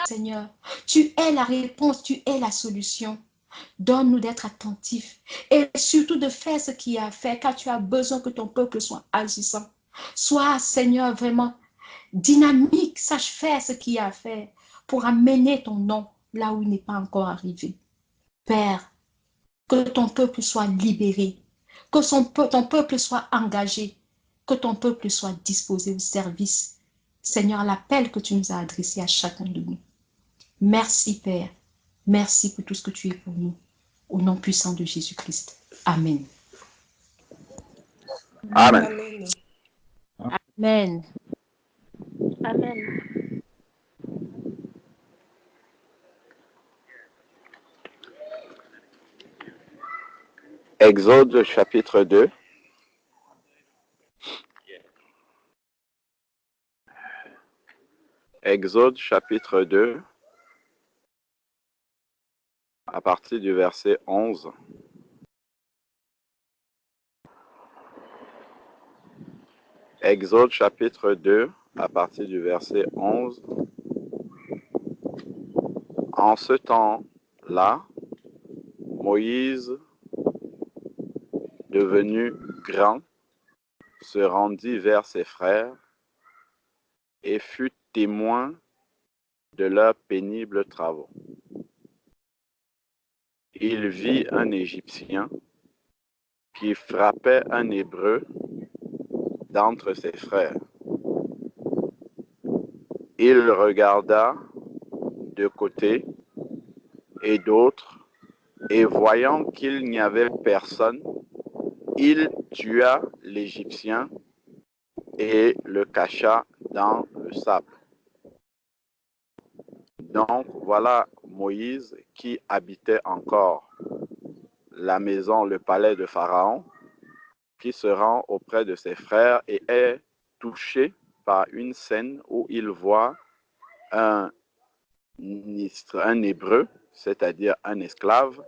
Seigneur, tu es la réponse, tu es la solution. Donne-nous d'être attentifs et surtout de faire ce qu'il y a à faire, car tu as besoin que ton peuple soit agissant. Sois, Seigneur, vraiment dynamique, sache faire ce qu'il y a à faire pour amener ton nom là où il n'est pas encore arrivé. Père, que ton peuple soit libéré, que ton peuple soit engagé, que ton peuple soit disposé au service. Seigneur, l'appel que tu nous as adressé à chacun de nous. Merci, Père. Merci pour tout ce que tu es pour nous. Au nom puissant de Jésus-Christ. Amen. Amen. Amen. Amen. Exode chapitre 2. Exode chapitre 2, à partir du verset 11. Exode chapitre 2, à partir du verset 11. En ce temps-là, Moïse, devenu grand, se rendit vers ses frères et fut témoin de leurs pénibles travaux. Il vit un Égyptien qui frappait un Hébreu d'entre ses frères. Il regarda de côté et d'autre, et voyant qu'il n'y avait personne, il tua l'Égyptien et le cacha dans le sable. Donc voilà Moïse qui habitait encore la maison, le palais de Pharaon, qui se rend auprès de ses frères et est touché par une scène où il voit un Hébreu, c'est-à-dire un esclave,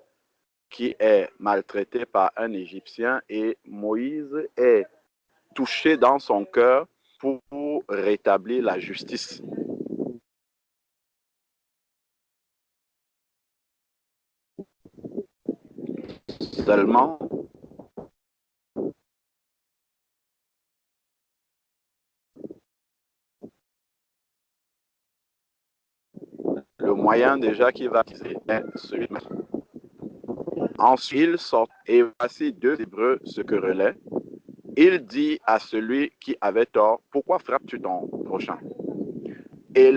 qui est maltraité par un Égyptien, et Moïse est touché dans son cœur pour rétablir la justice. Seulement, le moyen déjà qu'il va utiliser est celui de... Ensuite, il sort et voici deux Hébreux se querellaient. Il dit à celui qui avait tort, « Pourquoi frappes-tu ton prochain ?» Et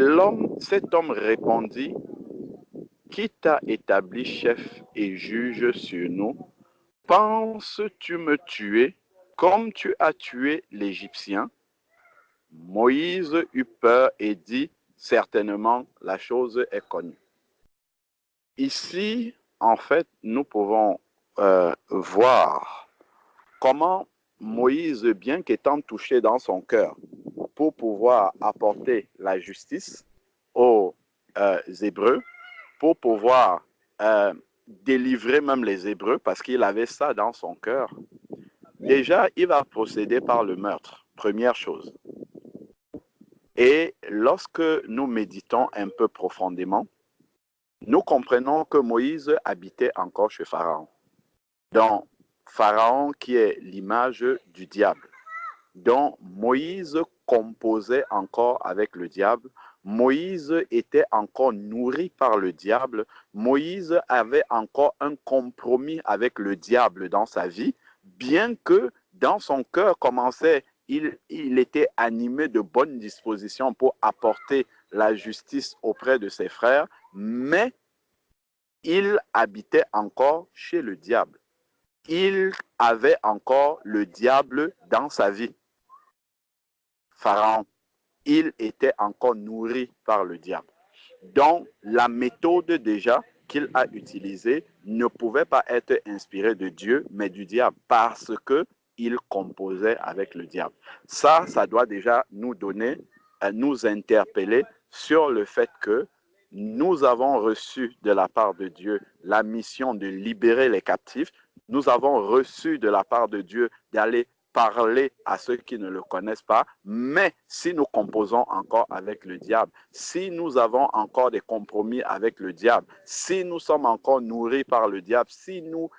cet homme répondit, « Qui t'a établi chef et juge sur nous? Penses-tu me tuer comme tu as tué l'Égyptien? » Moïse eut peur et dit, « Certainement, la chose est connue. » Ici, en fait, nous pouvons voir comment Moïse, bien qu'étant touché dans son cœur pour pouvoir apporter la justice aux Hébreux, pour pouvoir délivrer même les Hébreux, parce qu'il avait ça dans son cœur, déjà, il va procéder par le meurtre, première chose. Et lorsque nous méditons un peu profondément, nous comprenons que Moïse habitait encore chez Pharaon. Donc, Pharaon qui est l'image du diable. Donc, Moïse composait encore avec le diable. Moïse était encore nourri par le diable. Moïse avait encore un compromis avec le diable dans sa vie, bien que dans son cœur il était animé de bonnes dispositions pour apporter la justice auprès de ses frères, mais il habitait encore chez le diable. Il avait encore le diable dans sa vie. Pharaon, il était encore nourri par le diable. Donc, la méthode déjà qu'il a utilisée ne pouvait pas être inspirée de Dieu, mais du diable, parce qu'il composait avec le diable. Ça doit déjà nous donner, nous interpeller sur le fait que nous avons reçu de la part de Dieu la mission de libérer les captifs. Nous avons reçu de la part de Dieu d'aller parler à ceux qui ne le connaissent pas, mais si nous composons encore avec le diable, si nous avons encore des compromis avec le diable, si nous sommes encore nourris par le diable, si nous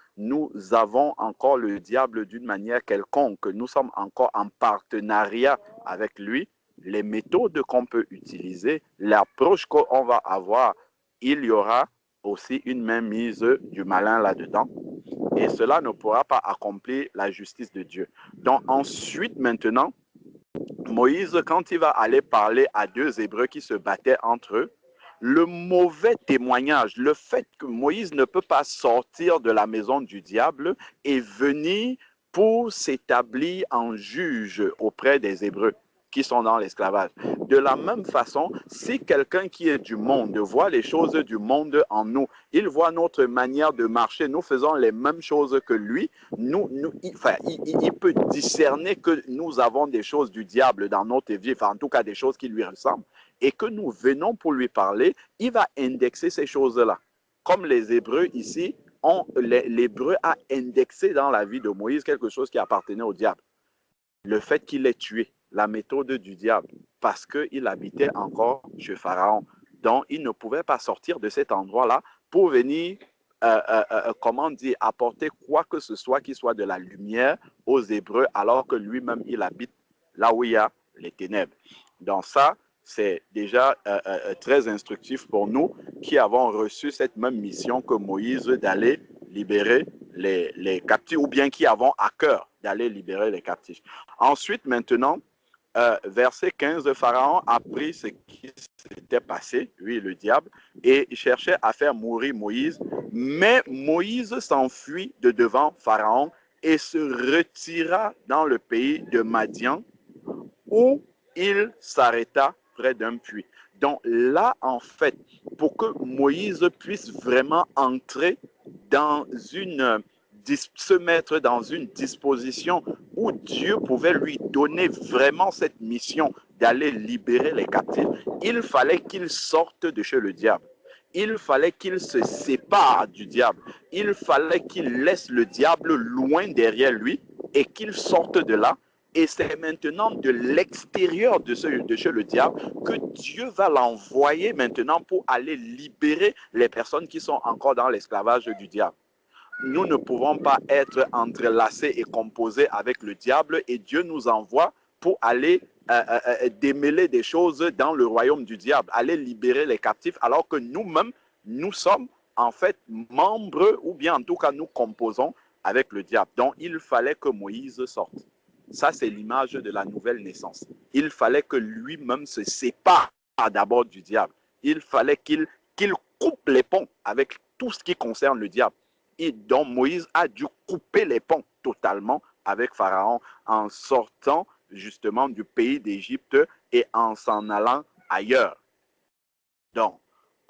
avons encore le diable d'une manière quelconque, nous sommes encore en partenariat avec lui, les méthodes qu'on peut utiliser, l'approche qu'on va avoir, il y aura aussi une mainmise du malin là-dedans. Et cela ne pourra pas accomplir la justice de Dieu. Donc ensuite, maintenant, Moïse, quand il va aller parler à deux Hébreux qui se battaient entre eux, le mauvais témoignage, le fait que Moïse ne peut pas sortir de la maison du diable et venir pour s'établir en juge auprès des Hébreux qui sont dans l'esclavage. De la même façon, si quelqu'un qui est du monde voit les choses du monde en nous, il voit notre manière de marcher, nous faisons les mêmes choses que lui, il peut discerner que nous avons des choses du diable dans notre vie, enfin en tout cas des choses qui lui ressemblent, et que nous venons pour lui parler, il va indexer ces choses-là. Comme les Hébreux ici, l'Hébreu a indexé dans la vie de Moïse quelque chose qui appartenait au diable. Le fait qu'il ait tué, la méthode du diable, parce qu'il habitait encore chez Pharaon. Donc, il ne pouvait pas sortir de cet endroit-là pour venir, apporter quoi que ce soit qui soit de la lumière aux Hébreux, alors que lui-même, il habite là où il y a les ténèbres. Donc ça, c'est déjà très instructif pour nous qui avons reçu cette même mission que Moïse d'aller libérer les captifs, ou bien qui avons à cœur d'aller libérer les captifs. Ensuite, maintenant, verset 15, Pharaon a pris ce qui s'était passé, lui, le diable, et cherchait à faire mourir Moïse. Mais Moïse s'enfuit de devant Pharaon et se retira dans le pays de Madian, où il s'arrêta près d'un puits. Donc là, en fait, pour que Moïse puisse vraiment entrer dans se mettre dans une disposition où Dieu pouvait lui donner vraiment cette mission d'aller libérer les captifs, il fallait qu'il sorte de chez le diable. Il fallait qu'il se sépare du diable. Il fallait qu'il laisse le diable loin derrière lui et qu'il sorte de là. Et c'est maintenant de l'extérieur de chez le diable que Dieu va l'envoyer maintenant pour aller libérer les personnes qui sont encore dans l'esclavage du diable. Nous ne pouvons pas être entrelacés et composés avec le diable, et Dieu nous envoie pour aller démêler des choses dans le royaume du diable, aller libérer les captifs, alors que nous-mêmes, nous sommes en fait membres, ou bien en tout cas nous composons avec le diable. Donc il fallait que Moïse sorte. Ça, c'est l'image de la nouvelle naissance. Il fallait que lui-même se sépare d'abord du diable. Il fallait qu'il coupe les ponts avec tout ce qui concerne le diable. Et donc Moïse a dû couper les ponts totalement avec Pharaon en sortant justement du pays d'Égypte et en s'en allant ailleurs. Donc,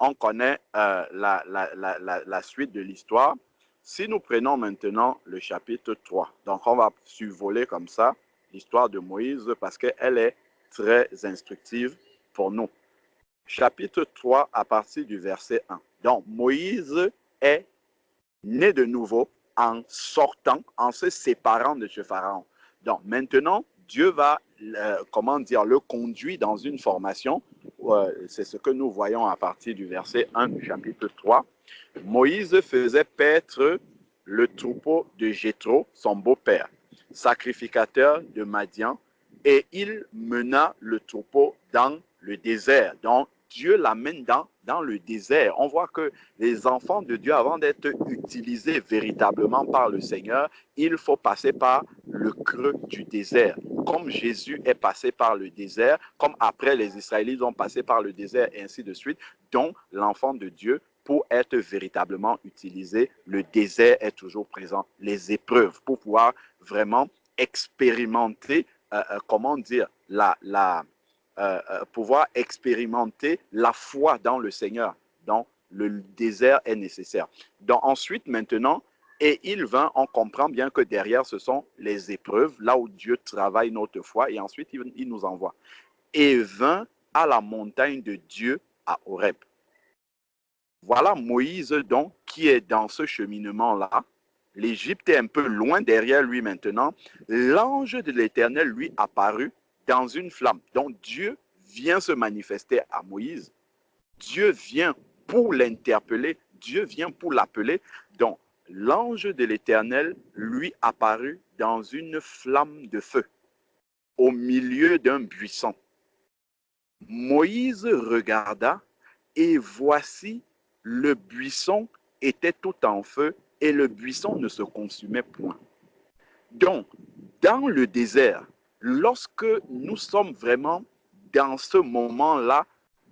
on connaît la suite de l'histoire. Si nous prenons maintenant le chapitre 3, donc on va survoler comme ça l'histoire de Moïse parce qu'elle est très instructive pour nous. Chapitre 3 à partir du verset 1. Donc, Moïse est né de nouveau en sortant, en se séparant de ce Pharaon. Donc maintenant, Dieu va, le conduire dans une formation. C'est ce que nous voyons à partir du verset 1 du chapitre 3. Moïse faisait paître le troupeau de Jéthro, son beau-père, sacrificateur de Madian, et il mena le troupeau dans le désert. Donc, Dieu l'amène dans le désert. On voit que les enfants de Dieu, avant d'être utilisés véritablement par le Seigneur, il faut passer par le creux du désert. Comme Jésus est passé par le désert, comme après les Israélites ont passé par le désert, et ainsi de suite. Donc, l'enfant de Dieu, pour être véritablement utilisé, le désert est toujours présent. Les épreuves, pour pouvoir vraiment expérimenter, pouvoir expérimenter la foi dans le Seigneur. Donc, le désert est nécessaire. Donc, ensuite, maintenant, et il vint, on comprend bien que derrière, ce sont les épreuves, là où Dieu travaille notre foi, et ensuite, il nous envoie. Et vint à la montagne de Dieu à Horeb. Voilà Moïse, donc, qui est dans ce cheminement-là, l'Égypte est un peu loin derrière lui maintenant, l'ange de l'Éternel lui apparut dans une flamme. Donc Dieu vient se manifester à Moïse. Dieu vient pour l'interpeller, Dieu vient pour l'appeler. Donc l'ange de l'Éternel lui apparut dans une flamme de feu au milieu d'un buisson. Moïse regarda et voici le buisson était tout en feu et le buisson ne se consumait point. Donc, dans le désert, lorsque nous sommes vraiment dans ce moment-là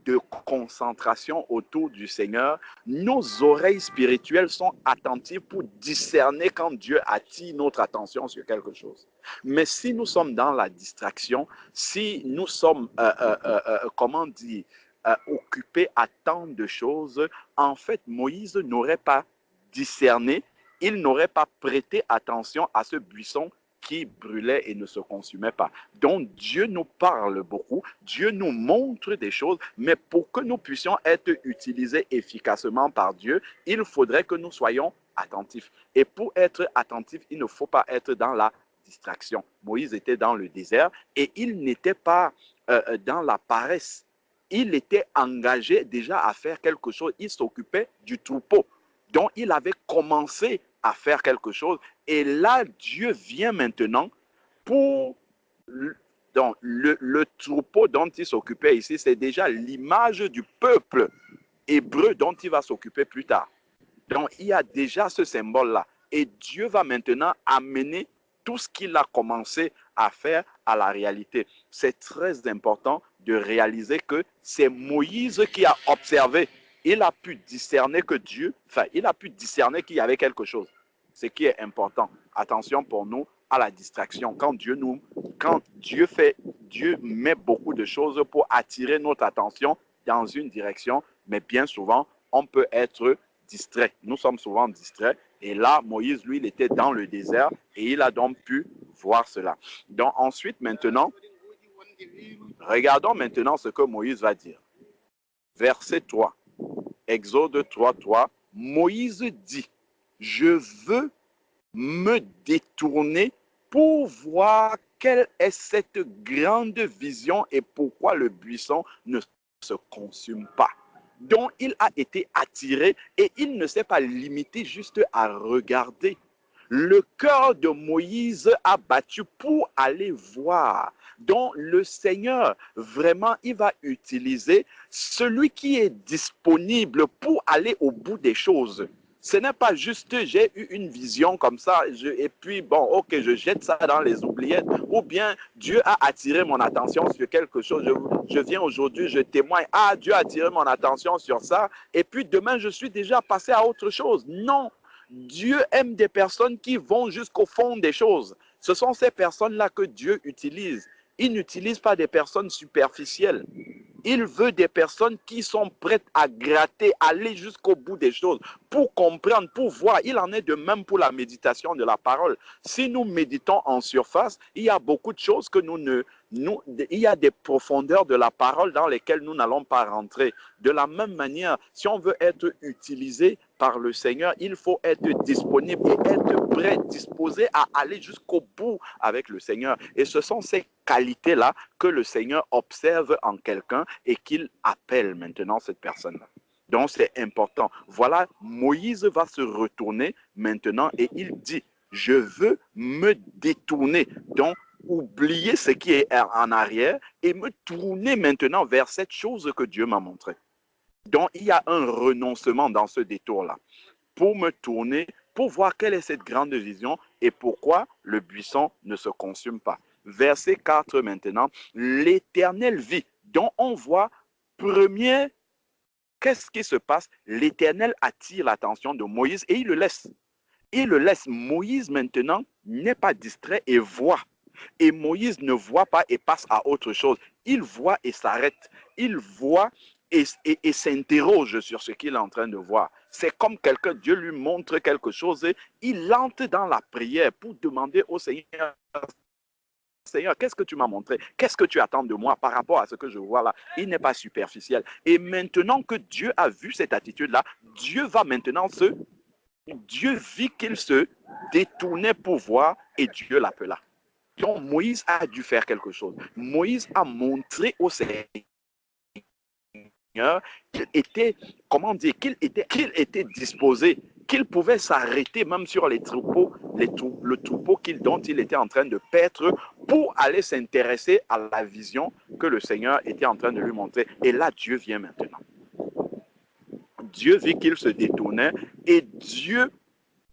de concentration autour du Seigneur, nos oreilles spirituelles sont attentives pour discerner quand Dieu attire notre attention sur quelque chose. Mais si nous sommes dans la distraction, si nous sommes, comment dire, occupés à tant de choses, en fait, Moïse n'aurait pas discerné, il n'aurait pas prêté attention à ce buisson qui brûlait et ne se consumait pas. Donc Dieu nous parle beaucoup, Dieu nous montre des choses, mais pour que nous puissions être utilisés efficacement par Dieu, il faudrait que nous soyons attentifs. Et pour être attentif, il ne faut pas être dans la distraction. Moïse était dans le désert et il n'était pas dans la paresse. Il était engagé déjà à faire quelque chose. Il s'occupait du troupeau. Donc il avait commencé à faire quelque chose. Et là, Dieu vient maintenant pour... Donc, le troupeau dont il s'occupait ici, c'est déjà l'image du peuple hébreu dont il va s'occuper plus tard. Donc, il y a déjà ce symbole-là. Et Dieu va maintenant amener tout ce qu'il a commencé à faire à la réalité. C'est très important de réaliser que c'est Moïse qui a observé. Il a pu discerner que Dieu, il a pu discerner qu'il y avait quelque chose. Ce qui est important. Attention pour nous à la distraction. Quand Dieu met beaucoup de choses pour attirer notre attention dans une direction, mais bien souvent, on peut être distrait. Nous sommes souvent distraits. Et là, Moïse, lui, il était dans le désert et il a donc pu voir cela. Donc ensuite, maintenant, regardons maintenant ce que Moïse va dire. Verset 3. Exode 3, 3. Moïse dit, je veux me détourner pour voir quelle est cette grande vision et pourquoi le buisson ne se consume pas. Donc il a été attiré et il ne s'est pas limité juste à regarder. Le cœur de Moïse a battu pour aller voir. Donc le Seigneur, vraiment, il va utiliser celui qui est disponible pour aller au bout des choses. Ce n'est pas juste j'ai eu une vision comme ça et puis bon, ok, je jette ça dans les oubliettes. Ou bien Dieu a attiré mon attention sur quelque chose. Je viens aujourd'hui, je témoigne. Ah, Dieu a attiré mon attention sur ça. Et puis demain, je suis déjà passé à autre chose. Non, Dieu aime des personnes qui vont jusqu'au fond des choses. Ce sont ces personnes-là que Dieu utilise. Il n'utilise pas des personnes superficielles. Il veut des personnes qui sont prêtes à gratter, aller jusqu'au bout des choses, pour comprendre, pour voir. Il en est de même pour la méditation de la parole. Si nous méditons en surface, il y a beaucoup de choses que il y a des profondeurs de la parole dans lesquelles nous n'allons pas rentrer. De la même manière, si on veut être utilisé par le Seigneur, il faut être disponible et être prêt, disposé à aller jusqu'au bout avec le Seigneur. Et ce sont ces qualités-là que le Seigneur observe en quelqu'un et qu'il appelle maintenant cette personne-là. Donc c'est important. Voilà, Moïse va se retourner maintenant et il dit, je veux me détourner. Donc, oublier ce qui est en arrière et me tourner maintenant vers cette chose que Dieu m'a montrée. Donc, il y a un renoncement dans ce détour-là pour me tourner, pour voir quelle est cette grande vision et pourquoi le buisson ne se consume pas. Verset 4 maintenant, l'Éternel vit. Donc, on voit, premier, qu'est-ce qui se passe? L'Éternel attire l'attention de Moïse et il le laisse. Il le laisse. Moïse, maintenant, n'est pas distrait et voit. Et Moïse ne voit pas et passe à autre chose. Il voit et s'arrête. Il voit et s'interroge sur ce qu'il est en train de voir. C'est comme quelqu'un, Dieu lui montre quelque chose et il entre dans la prière pour demander au Seigneur, Seigneur, qu'est-ce que tu m'as montré? Qu'est-ce que tu attends de moi par rapport à ce que je vois là? Il n'est pas superficiel. Et maintenant que Dieu a vu cette attitude-là, Dieu va maintenant se Dieu vit qu'il se détournait pour voir et Dieu l'appela. Donc Moïse a dû faire quelque chose. Moïse a montré au Seigneur qu'il était, comment dire, qu'il était disposé, qu'il pouvait s'arrêter même sur les troupeaux, le troupeau dont il était en train de paître pour aller s'intéresser à la vision que le Seigneur était en train de lui montrer. Et là, Dieu vient maintenant. Dieu vit qu'il se détournait et Dieu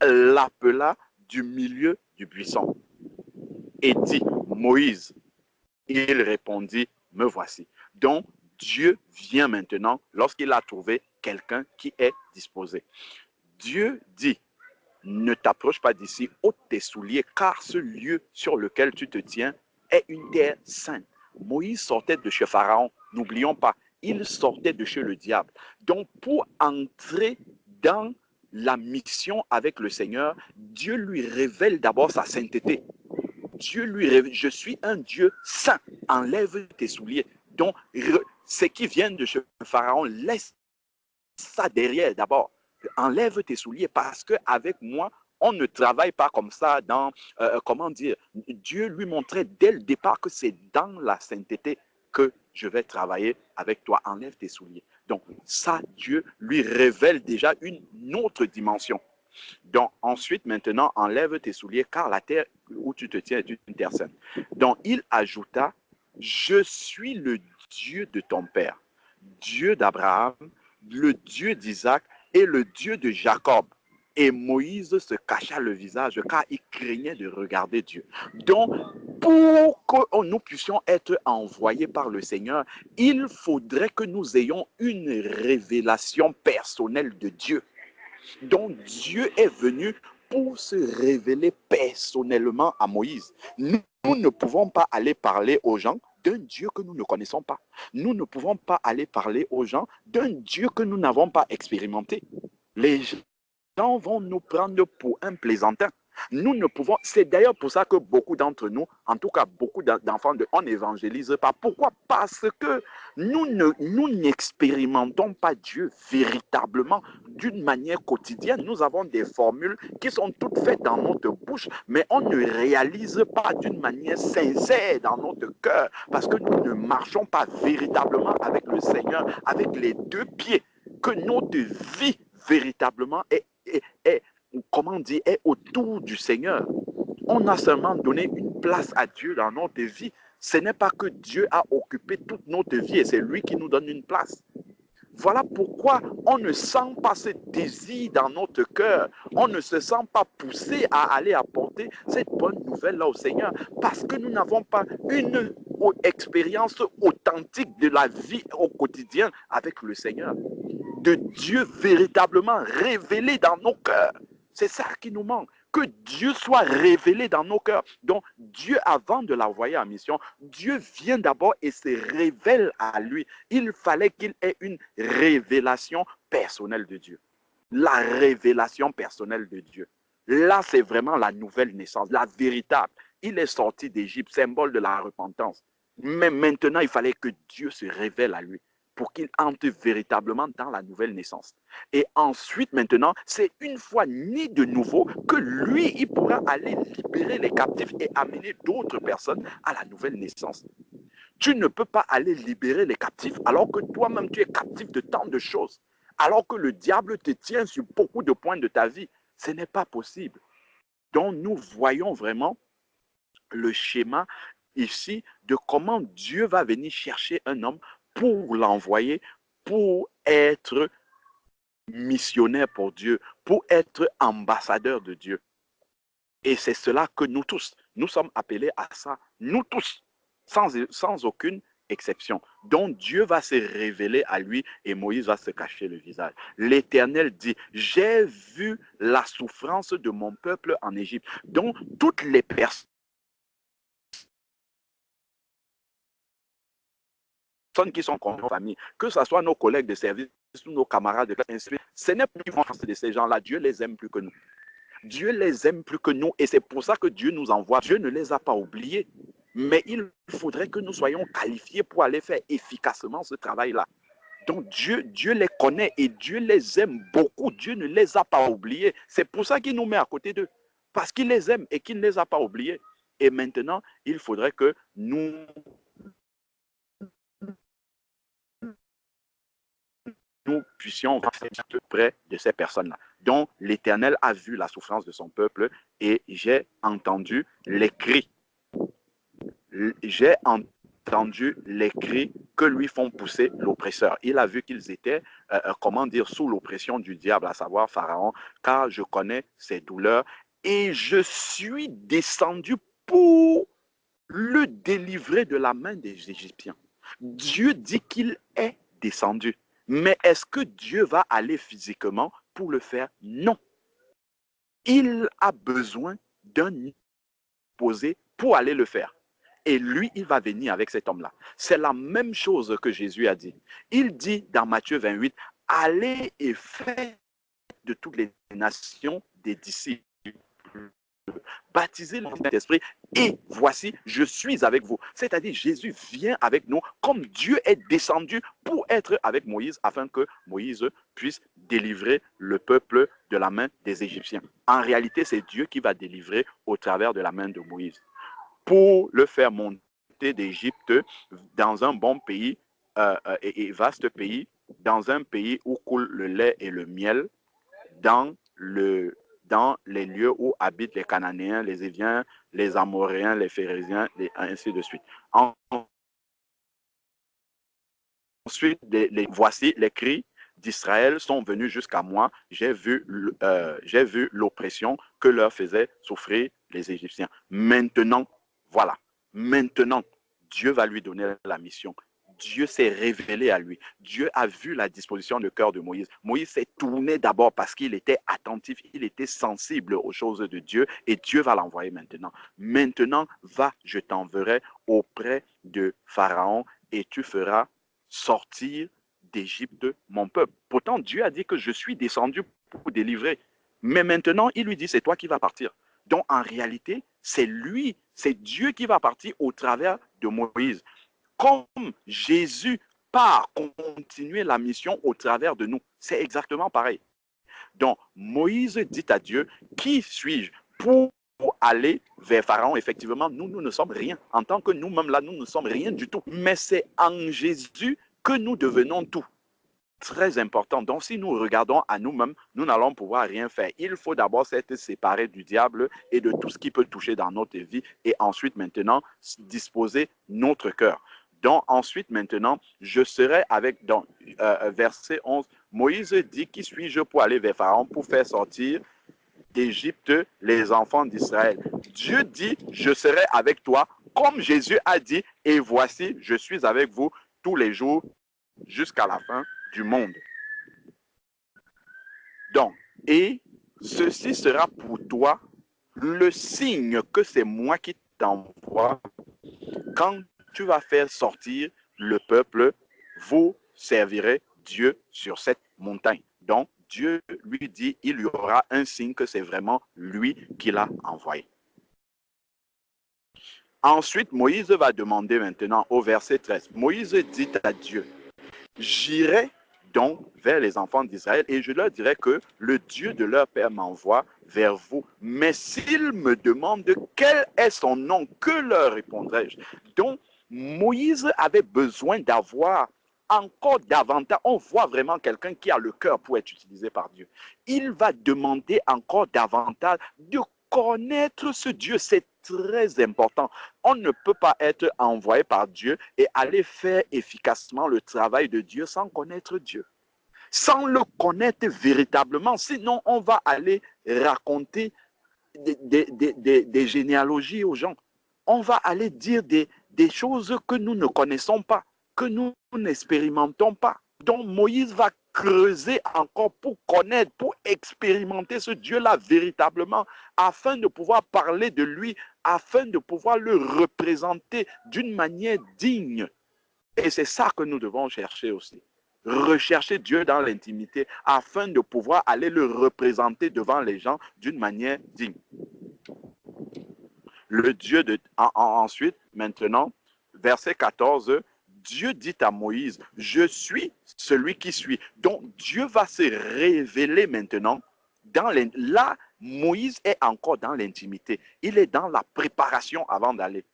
l'appela du milieu du buisson et dit, Moïse. Il répondit, me voici. Donc, Dieu vient maintenant lorsqu'il a trouvé quelqu'un qui est disposé. Dieu dit, ne t'approche pas d'ici, ôte tes souliers, car ce lieu sur lequel tu te tiens est une terre sainte. Moïse sortait de chez Pharaon, n'oublions pas, il sortait de chez le diable. Donc, pour entrer dans la mission avec le Seigneur, Dieu lui révèle d'abord sa sainteté. Dieu lui révèle, je suis un Dieu saint, enlève tes souliers. Donc, ce qui vient de chez Pharaon, laisse ça derrière d'abord. Enlève tes souliers parce qu'avec moi, on ne travaille pas comme ça dans, comment dire, Dieu lui montrait dès le départ que c'est dans la sainteté que je vais travailler avec toi. Enlève tes souliers. Donc, ça, Dieu lui révèle déjà une autre dimension. Donc, ensuite, maintenant, enlève tes souliers, car la terre où tu te tiens est une terre sainte. Donc, il ajouta, je suis le Dieu de ton père, Dieu d'Abraham, le Dieu d'Isaac et le Dieu de Jacob. Et Moïse se cacha le visage, car il craignait de regarder Dieu. Donc, pour que nous puissions être envoyés par le Seigneur, il faudrait que nous ayons une révélation personnelle de Dieu. Donc Dieu est venu pour se révéler personnellement à Moïse. Nous ne pouvons pas aller parler aux gens d'un Dieu que nous ne connaissons pas. Nous ne pouvons pas aller parler aux gens d'un Dieu que nous n'avons pas expérimenté. Les gens vont nous prendre pour un plaisantin. Nous ne pouvons, c'est d'ailleurs pour ça que beaucoup d'entre nous, en tout cas beaucoup d'enfants, on n'évangélise pas. Pourquoi? Parce que nous n'expérimentons pas Dieu véritablement d'une manière quotidienne. Nous avons des formules qui sont toutes faites dans notre bouche, mais on ne réalise pas d'une manière sincère dans notre cœur, parce que nous ne marchons pas véritablement avec le Seigneur, avec les deux pieds, que notre vie véritablement est comment dire, est autour du Seigneur. On a seulement donné une place à Dieu dans notre vie. Ce n'est pas que Dieu a occupé toute notre vie et c'est lui qui nous donne une place. Voilà pourquoi on ne sent pas ce désir dans notre cœur. On ne se sent pas poussé à aller apporter cette bonne nouvelle-là au Seigneur parce que nous n'avons pas une expérience authentique de la vie au quotidien avec le Seigneur. De Dieu véritablement révélé dans nos cœurs. C'est ça qui nous manque. Que Dieu soit révélé dans nos cœurs. Donc, Dieu, avant de l'envoyer en mission, Dieu vient d'abord et se révèle à lui. Il fallait qu'il ait une révélation personnelle de Dieu. La révélation personnelle de Dieu. Là, c'est vraiment la nouvelle naissance, la véritable. Il est sorti d'Égypte, symbole de la repentance. Mais maintenant, il fallait que Dieu se révèle à lui pour qu'il entre véritablement dans la nouvelle naissance. Et ensuite, maintenant, c'est une fois né de nouveau que lui, il pourra aller libérer les captifs et amener d'autres personnes à la nouvelle naissance. Tu ne peux pas aller libérer les captifs alors que toi-même, tu es captif de tant de choses. Alors que le diable te tient sur beaucoup de points de ta vie. Ce n'est pas possible. Donc, nous voyons vraiment le schéma ici de comment Dieu va venir chercher un homme pour l'envoyer, pour être missionnaire pour Dieu, pour être ambassadeur de Dieu. Et c'est cela que nous tous, nous sommes appelés à ça, nous tous, sans aucune exception. Donc Dieu va se révéler à lui et Moïse va se cacher le visage. L'Éternel dit, j'ai vu la souffrance de mon peuple en Égypte. Donc toutes les personnes qui sont comme nos familles, que ce soit nos collègues de service ou nos camarades de classe, ce n'est plus de ces gens-là. Dieu les aime plus que nous. Dieu les aime plus que nous et c'est pour ça que Dieu nous envoie. Dieu ne les a pas oubliés, mais il faudrait que nous soyons qualifiés pour aller faire efficacement ce travail-là. Donc Dieu les connaît et Dieu les aime beaucoup. Dieu ne les a pas oubliés. C'est pour ça qu'il nous met à côté d'eux. Parce qu'il les aime et qu'il ne les a pas oubliés. Et maintenant, il faudrait que nous puissions être près de ces personnes-là. Donc, l'Éternel a vu la souffrance de son peuple et j'ai entendu les cris. J'ai entendu les cris que lui font pousser l'oppresseur. Il a vu qu'ils étaient, comment dire, sous l'oppression du diable, à savoir Pharaon, car je connais ses douleurs et je suis descendu pour le délivrer de la main des Égyptiens. Dieu dit qu'il est descendu. Mais est-ce que Dieu va aller physiquement pour le faire? Non. Il a besoin d'un posé pour aller le faire. Et lui, il va venir avec cet homme-là. C'est la même chose que Jésus a dit. Il dit dans Matthieu 28, allez et faites de toutes les nations des disciples. Baptisez le Saint-Esprit et voici, je suis avec vous. C'est-à-dire, Jésus vient avec nous comme Dieu est descendu pour être avec Moïse afin que Moïse puisse délivrer le peuple de la main des Égyptiens. En réalité, c'est Dieu qui va délivrer au travers de la main de Moïse. Pour le faire monter d'Égypte dans un bon pays et vaste pays, dans un pays où coule le lait et le miel, dans les lieux où habitent les Cananéens, les Héviens, les Amoréens, les Phérésiens, et ainsi de suite. Ensuite, voici les cris d'Israël sont venus jusqu'à moi. J'ai vu l'oppression que leur faisaient souffrir les Égyptiens. Maintenant, voilà. Maintenant, Dieu va lui donner la mission. Dieu s'est révélé à lui. Dieu a vu la disposition de cœur de Moïse. Moïse s'est tourné d'abord parce qu'il était attentif, il était sensible aux choses de Dieu et Dieu va l'envoyer maintenant. Maintenant, va, je t'enverrai auprès de Pharaon et tu feras sortir d'Égypte mon peuple. Pourtant, Dieu a dit que je suis descendu pour délivrer. Mais maintenant, il lui dit, c'est toi qui vas partir. Donc, en réalité, c'est lui, c'est Dieu qui va partir au travers de Moïse. Comme Jésus part continuer la mission au travers de nous. C'est exactement pareil. Donc, Moïse dit à Dieu, qui suis-je pour aller vers Pharaon? Effectivement, nous ne sommes rien. En tant que nous-mêmes là, nous ne sommes rien du tout. Mais c'est en Jésus que nous devenons tout. Très important. Donc, si nous regardons à nous-mêmes, nous n'allons pouvoir rien faire. Il faut d'abord s'être séparé du diable et de tout ce qui peut toucher dans notre vie et ensuite, maintenant, disposer notre cœur. Donc, ensuite, maintenant, je serai avec, dans verset 11, Moïse dit, qui suis-je pour aller vers Pharaon pour faire sortir d'Égypte les enfants d'Israël? Dieu dit, je serai avec toi, comme Jésus a dit, et voici, je suis avec vous tous les jours jusqu'à la fin du monde. Donc, et ceci sera pour toi le signe que c'est moi qui t'envoie quand tu vas faire sortir le peuple, vous servirez Dieu sur cette montagne. Donc, Dieu lui dit, il y aura un signe que c'est vraiment lui qui l'a envoyé. Ensuite, Moïse va demander maintenant au verset 13. Moïse dit à Dieu, j'irai donc vers les enfants d'Israël et je leur dirai que le Dieu de leur père m'envoie vers vous. Mais s'ils me demandent quel est son nom, que leur répondrai-je? Donc, Moïse avait besoin d'avoir encore davantage. On voit vraiment quelqu'un qui a le cœur pour être utilisé par Dieu. Il va demander encore davantage de connaître ce Dieu. C'est très important. On ne peut pas être envoyé par Dieu et aller faire efficacement le travail de Dieu sans connaître Dieu, sans le connaître véritablement. Sinon, on va aller raconter des généalogies aux gens. On va aller dire des choses que nous ne connaissons pas, que nous n'expérimentons pas. Donc Moïse va creuser encore pour connaître, pour expérimenter ce Dieu-là véritablement, afin de pouvoir parler de lui, afin de pouvoir le représenter d'une manière digne. Et c'est ça que nous devons chercher aussi. Rechercher Dieu dans l'intimité, afin de pouvoir aller le représenter devant les gens d'une manière digne. Le Dieu de... Ensuite, maintenant, verset 14, Dieu dit à Moïse, je suis celui qui suis. Donc Dieu va se révéler maintenant. Là, Moïse est encore dans l'intimité. Il est dans la préparation avant d'aller.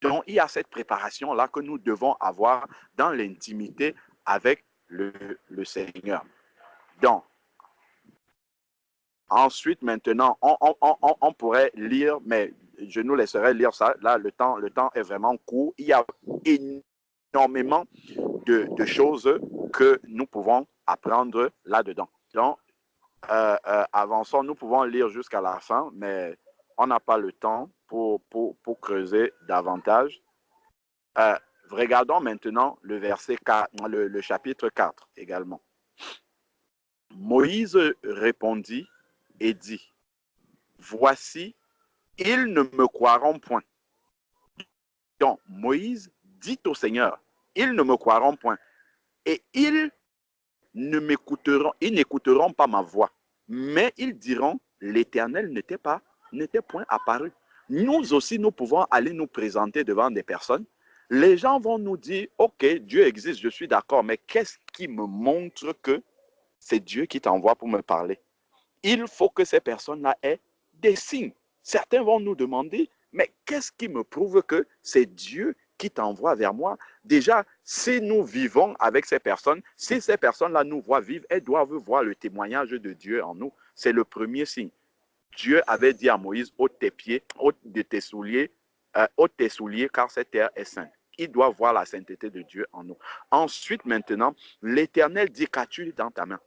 Donc il y a cette préparation-là que nous devons avoir dans l'intimité avec le Seigneur. Donc, ensuite, maintenant, on pourrait lire, mais je nous laisserai lire ça. Là, le temps est vraiment court. Il y a énormément de choses que nous pouvons apprendre là-dedans. Donc, avançons, nous pouvons lire jusqu'à la fin, mais on n'a pas le temps pour creuser davantage. Regardons maintenant le verset 4, le chapitre 4 également. Moïse répondit et dit, voici, ils ne me croiront point. Donc, Moïse dit au Seigneur, ils ne me croiront point. Et ils n'écouteront pas ma voix. Mais ils diront, l'Éternel n'était point apparu. Nous aussi, nous pouvons aller nous présenter devant des personnes. Les gens vont nous dire, ok, Dieu existe, je suis d'accord, mais qu'est-ce qui me montre que c'est Dieu qui t'envoie pour me parler? Il faut que ces personnes-là aient des signes. Certains vont nous demander, mais qu'est-ce qui me prouve que c'est Dieu qui t'envoie vers moi? Déjà, si nous vivons avec ces personnes, si ces personnes-là nous voient vivre, elles doivent voir le témoignage de Dieu en nous. C'est le premier signe. Dieu avait dit à Moïse, ôte tes pieds, ôte tes souliers, car cette terre est sainte. Il doit voir la sainteté de Dieu en nous. Ensuite, maintenant, l'Éternel dit, qu'as-tu dans ta main?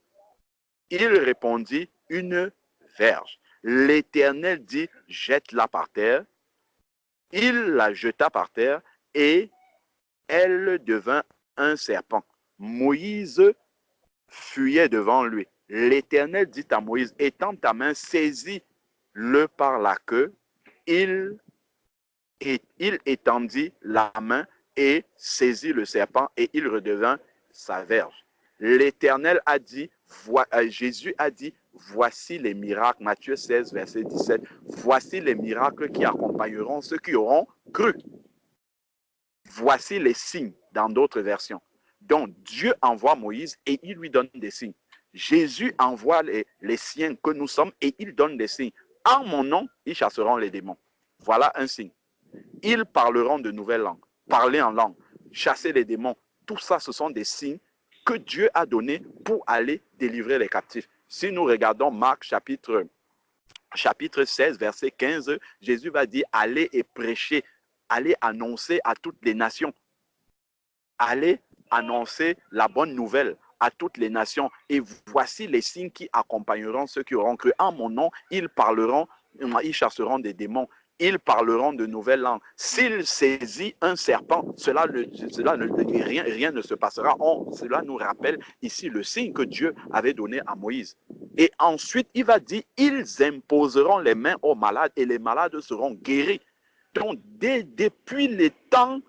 Il répondit, une verge. L'Éternel dit, jette-la par terre. Il la jeta par terre et elle devint un serpent. Moïse fuyait devant lui. L'Éternel dit à Moïse, étends ta main, saisis-le par la queue. Il étendit la main et saisit le serpent et il redevint sa verge. L'Éternel a dit, Jésus a dit, voici les miracles, Matthieu 16, verset 17, voici les miracles qui accompagneront ceux qui auront cru. Voici les signes dans d'autres versions. Donc Dieu envoie Moïse et il lui donne des signes. Jésus envoie les siens que nous sommes et il donne des signes. En mon nom, ils chasseront les démons. Voilà un signe. Ils parleront de nouvelles langues, parler en langue, chasser les démons. Tout ça, ce sont des signes que Dieu a donnés pour aller délivrer les captifs. Si nous regardons Marc chapitre 16, verset 15, Jésus va dire, allez et prêchez, allez annoncer à toutes les nations. Allez annoncer la bonne nouvelle à toutes les nations. Et voici les signes qui accompagneront ceux qui auront cru. En mon nom, ils parleront, ils chasseront des démons. Ils parleront de nouvelles langues. S'il saisit un serpent, rien ne se passera. Cela nous rappelle ici le signe que Dieu avait donné à Moïse. Et ensuite, il va dire, ils imposeront les mains aux malades et les malades seront guéris. Donc, depuis les temps,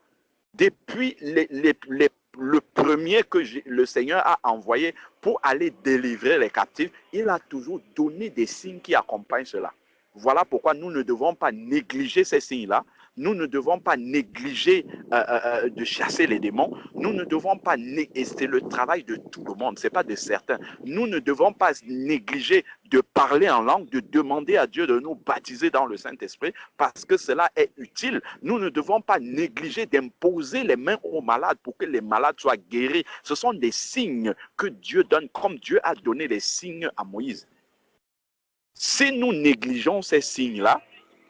depuis le premier que le Seigneur a envoyé pour aller délivrer les captifs, il a toujours donné des signes qui accompagnent cela. Voilà pourquoi nous ne devons pas négliger ces signes-là. Nous ne devons pas négliger de chasser les démons. Nous ne devons pas négliger, et c'est le travail de tout le monde, ce n'est pas de certains. Nous ne devons pas négliger de parler en langue, de demander à Dieu de nous baptiser dans le Saint-Esprit, parce que cela est utile. Nous ne devons pas négliger d'imposer les mains aux malades pour que les malades soient guéris. Ce sont des signes que Dieu donne, comme Dieu a donné les signes à Moïse. Si nous négligeons ces signes-là,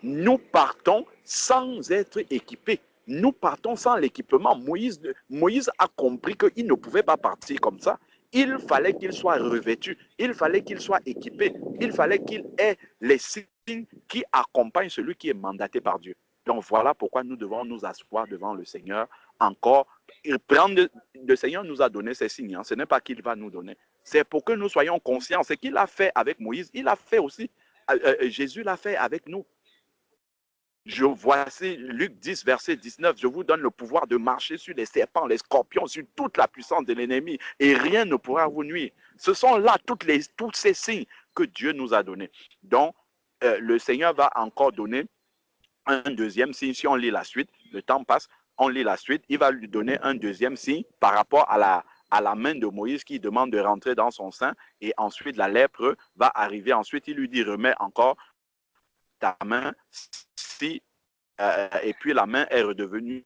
nous partons sans être équipés. Nous partons sans l'équipement. Moïse a compris qu'il ne pouvait pas partir comme ça. Il fallait qu'il soit revêtu. Il fallait qu'il soit équipé. Il fallait qu'il ait les signes qui accompagnent celui qui est mandaté par Dieu. Donc voilà pourquoi nous devons nous asseoir devant le Seigneur encore. Le Seigneur nous a donné ces signes. Ce n'est pas qu'il va nous donner. C'est pour que nous soyons conscients. Ce qu'il a fait avec Moïse, il a fait aussi. Jésus l'a fait avec nous. Voici Luc 10, verset 19. Je vous donne le pouvoir de marcher sur les serpents, les scorpions, sur toute la puissance de l'ennemi, et rien ne pourra vous nuire. Ce sont là tous ces signes que Dieu nous a donnés. Donc, le Seigneur va encore donner un deuxième signe. Si on lit la suite, le temps passe. on lit la suite, il va lui donner un deuxième signe par rapport à la main de Moïse qui demande de rentrer dans son sein. Et ensuite, la lèpre va arriver. Ensuite, il lui dit, remets encore ta main. Et puis, la main est redevenue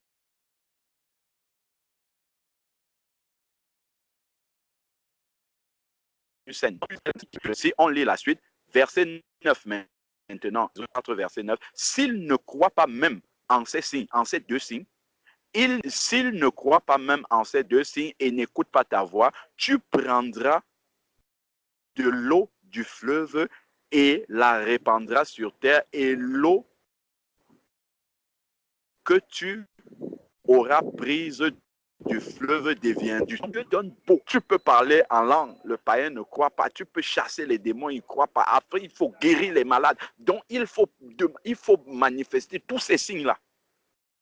saine. Si on lit la suite, verset 9 maintenant, verset 9, s'il ne croit pas même en ces signes, en ces deux signes, s'il ne croit pas même en ces deux signes et n'écoute pas ta voix, tu prendras de l'eau du fleuve et la répandras sur terre, et l'eau que tu auras prise du fleuve devient du. Dieu donne beaucoup. Tu peux parler en langue, le païen ne croit pas. Tu peux chasser les démons, il ne croit pas. Après, il faut guérir les malades. Donc, il faut manifester tous ces signes-là.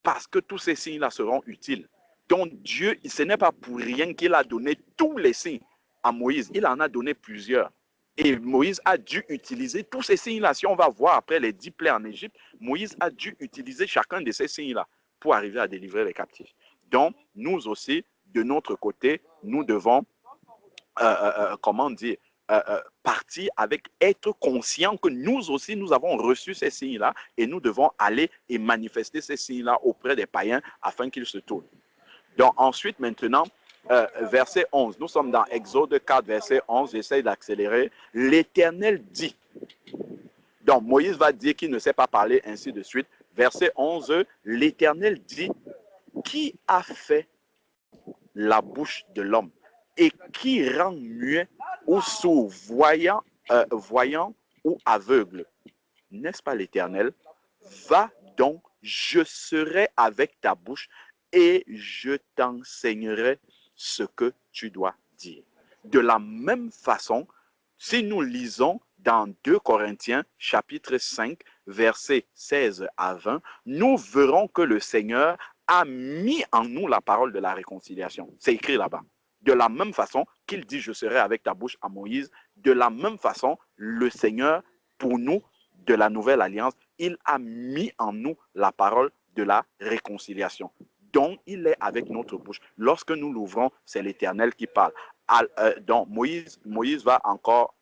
Parce que tous ces signes-là seront utiles. Donc, Dieu, ce n'est pas pour rien qu'il a donné tous les signes à Moïse. Il en a donné plusieurs. Et Moïse a dû utiliser tous ces signes-là. Si on va voir après les 10 plaies en Égypte, Moïse a dû utiliser chacun de ces signes-là pour arriver à délivrer les captifs. Donc, nous aussi, de notre côté, nous devons, partir avec être conscients que nous aussi, nous avons reçu ces signes-là et nous devons aller et manifester ces signes-là auprès des païens afin qu'ils se tournent. Donc, ensuite, maintenant, verset 11. Nous sommes dans Exode 4, verset 11. J'essaie d'accélérer. L'Éternel dit. Donc, Moïse va dire qu'il ne sait pas parler, ainsi de suite. Verset 11. L'Éternel dit, qui a fait la bouche de l'homme et qui rend muet ou sourd, voyant ou aveugle? N'est-ce pas l'Éternel? Va donc, je serai avec ta bouche et je t'enseignerai ce que tu dois dire. De la même façon, si nous lisons dans 2 Corinthiens chapitre 5, versets 16 à 20, nous verrons que le Seigneur a mis en nous la parole de la réconciliation. C'est écrit là-bas. De la même façon qu'il dit « Je serai avec ta bouche » à Moïse, de la même façon, le Seigneur, pour nous, de la nouvelle alliance, il a mis en nous la parole de la réconciliation. Donc, il est avec notre bouche. Lorsque nous l'ouvrons, c'est l'Éternel qui parle. Donc, Moïse va encore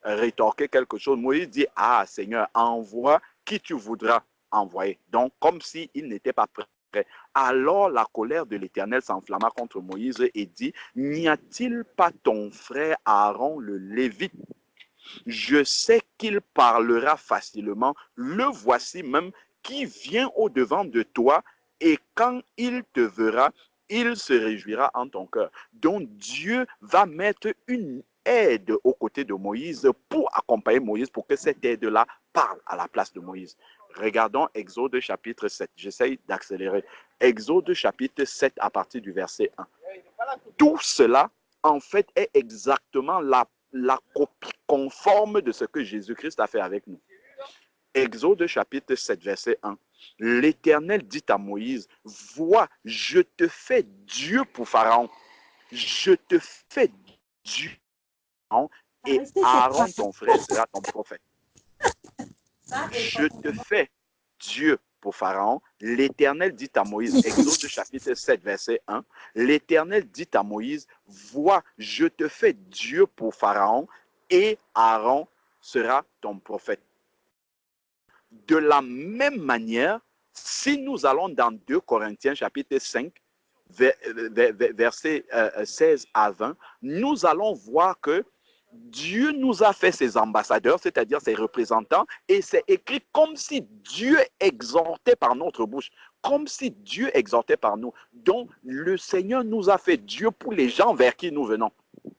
rétorquer quelque chose. Moïse dit, ah Seigneur, envoie qui tu voudras envoyer. Donc, comme s'il n'était pas prêt. Alors la colère de l'Éternel s'enflamma contre Moïse et dit, n'y a-t-il pas ton frère Aaron le Lévite? Je sais qu'il parlera facilement. Le voici même qui vient au-devant de toi, et quand il te verra, il se réjouira en ton cœur. Donc Dieu va mettre une aide aux côtés de Moïse pour accompagner Moïse, pour que cette aide-là parle à la place de Moïse. Regardons Exode chapitre 7. J'essaye d'accélérer. Exode chapitre 7 à partir du verset 1. Tout cela, en fait, est exactement la copie conforme de ce que Jésus-Christ a fait avec nous. Exode chapitre 7, verset 1. L'Éternel dit à Moïse, vois, je te fais Dieu pour Pharaon. Je te fais Dieu. Et Aaron, ton frère, sera ton prophète. Je te fais Dieu pour Pharaon. L'Éternel dit à Moïse, Exode chapitre 7, verset 1, l'Éternel dit à Moïse, vois, je te fais Dieu pour Pharaon et Aaron sera ton prophète. De la même manière, si nous allons dans 2 Corinthiens chapitre 5, verset 16 à 20, nous allons voir que Dieu nous a fait ses ambassadeurs, c'est-à-dire ses représentants, et c'est écrit comme si Dieu exhortait par notre bouche, comme si Dieu exhortait par nous. Donc, le Seigneur nous a fait Dieu pour les gens vers qui nous venons.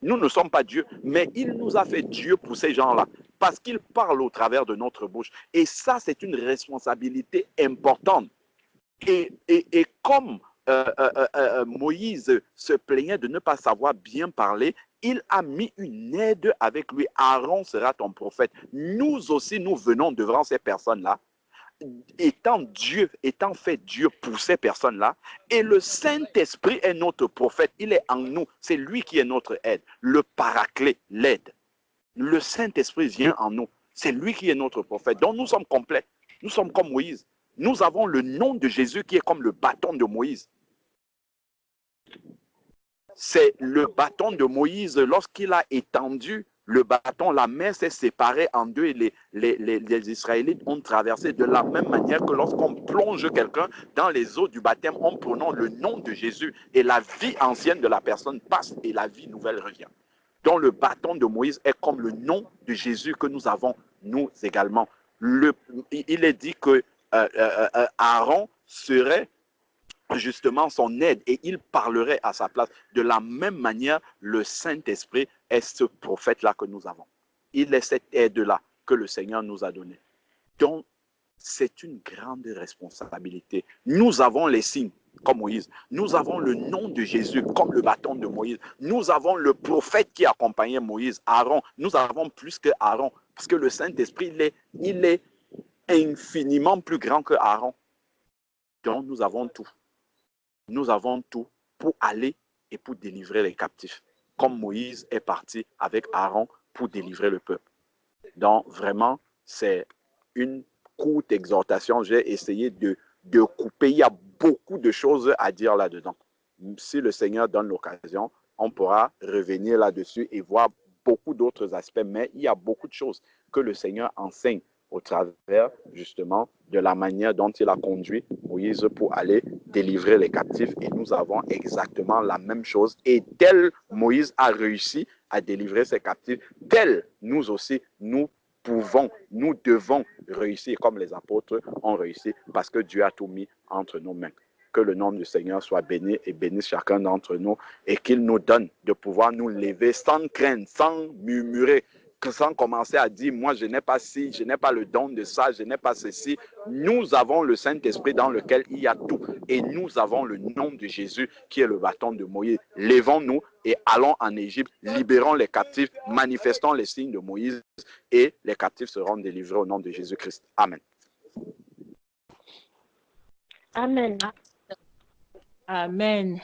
Nous ne sommes pas Dieu, mais il nous a fait Dieu pour ces gens-là, parce qu'il parle au travers de notre bouche. Et ça, c'est une responsabilité importante. Et comme Moïse se plaignait de ne pas savoir bien parler, il a mis une aide avec lui. Aaron sera ton prophète. Nous aussi, nous venons devant ces personnes-là, étant fait Dieu pour ces personnes-là, et le Saint-Esprit est notre prophète. Il est en nous. C'est lui qui est notre aide. Le paraclet, l'aide. Le Saint-Esprit vient en nous. C'est lui qui est notre prophète. Donc nous sommes complets. Nous sommes comme Moïse. Nous avons le nom de Jésus qui est comme le bâton de Moïse. C'est le bâton de Moïse. Lorsqu'il a étendu le bâton, la mer s'est séparée en deux et les Israélites ont traversé de la même manière que lorsqu'on plonge quelqu'un dans les eaux du baptême en prenant le nom de Jésus et la vie ancienne de la personne passe et la vie nouvelle revient. Donc le bâton de Moïse est comme le nom de Jésus que nous avons, nous également. Il est dit que Aaron serait justement son aide et il parlerait à sa place. De la même manière, le Saint-Esprit est ce prophète-là que nous avons. Il est cette aide-là que le Seigneur nous a donnée. Donc, c'est une grande responsabilité. Nous avons les signes comme Moïse. Nous avons le nom de Jésus comme le bâton de Moïse. Nous avons le prophète qui accompagnait Moïse, Aaron. Nous avons plus que Aaron parce que le Saint-Esprit, il est infiniment plus grand que Aaron. Donc, nous avons tout. Nous avons tout pour aller et pour délivrer les captifs. Comme Moïse est parti avec Aaron pour délivrer le peuple. Donc, vraiment, c'est une courte exhortation. J'ai essayé de couper. Il y a beaucoup de choses à dire là-dedans. Si le Seigneur donne l'occasion, on pourra revenir là-dessus et voir beaucoup d'autres aspects. Mais il y a beaucoup de choses que le Seigneur enseigne au travers, justement, de la manière dont il a conduit Moïse pour aller délivrer les captifs. Et nous avons exactement la même chose. Et tel Moïse a réussi à délivrer ses captifs, tel nous aussi, nous devons réussir comme les apôtres ont réussi parce que Dieu a tout mis entre nos mains. Que le nom du Seigneur soit béni et bénisse chacun d'entre nous et qu'il nous donne de pouvoir nous lever sans crainte, sans murmurer, sans commencer à dire, moi je n'ai pas ci, je n'ai pas le don de ça, je n'ai pas ceci. Nous avons le Saint-Esprit dans lequel il y a tout et nous avons le nom de Jésus qui est le bâton de Moïse. Levons-nous et allons en Égypte, libérons les captifs, manifestons les signes de Moïse et les captifs seront délivrés au nom de Jésus-Christ. Amen. Amen. Amen.